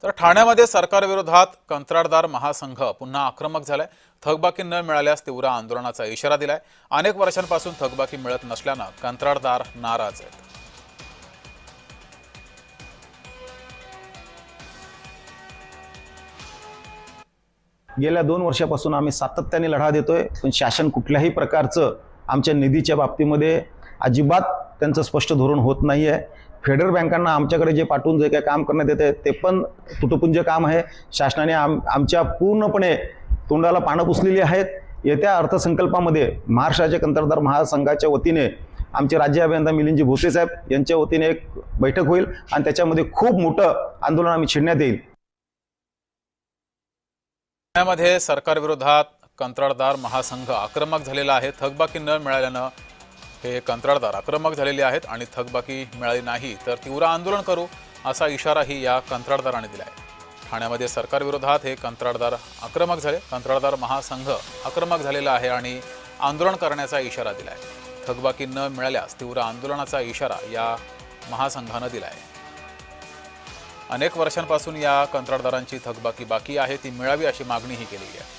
तर ठाण्यामध्ये सरकारविरोधात कंत्राटदार महासंघ पुन्हा आक्रमक झालाय। थकबाकी न मिळाल्यास तीव्र आंदोलनाचा इशारा दिलाय। अनेक वर्षांपासून थकबाकी मिळत नसल्यानं कंत्राटदार नाराज आहेत। गेल्या 2 वर्षापासून आम्ही सातत्याने लढा देतोय, पण शासन कुठल्याही प्रकारचं आमच्या निधीच्या बाबतीमध्ये अजिबात त्यांचं स्पष्ट धोरण होत नाहीये। फेडरल बँकांना आमच्याकडे जे पाठवून जे काही काम करण्यात येते ते पण तुटपुंज काम आहे। शासनाने आमच्या पूर्णपणे तोंडाला पानं पुसलेली आहेत। येत्या अर्थसंकल्पामध्ये महाराष्ट्राच्या कंत्राटदार महासंघाच्या वतीने आमचे राज्य अभियंता मिलिंदजी भोसले साहेब यांच्या वतीने एक बैठक होईल आणि त्याच्यामध्ये खूप मोठं आंदोलन आम्ही छेडण्यात येईल। ठाण्यामध्ये सरकारविरोधात कंत्राटदार महासंघ आक्रमक झालेला आहे। थकबाकी न मिळाल्यानं हे कंत्राटदार आक्रमक झालेले आहेत आणि थकबाकी मिळाली नाही तर तीव्र आंदोलन करू असा इशाराही या कंत्राटदारांनी दिला आहे। ठाण्यामध्ये सरकारविरोधात हे कंत्राटदार आक्रमक झाले। कंत्राटदार महासंघ आक्रमक झालेला आहे आणि आंदोलन करण्याचा इशारा दिला आहे। थकबाकी न मिळाल्यास तीव्र आंदोलनाचा इशारा या महासंघानं दिला आहे। अनेक वर्षांपासून या कंत्राटदारांची थकबाकी बाकी आहे, ती मिळावी अशी मागणीही केली आहे।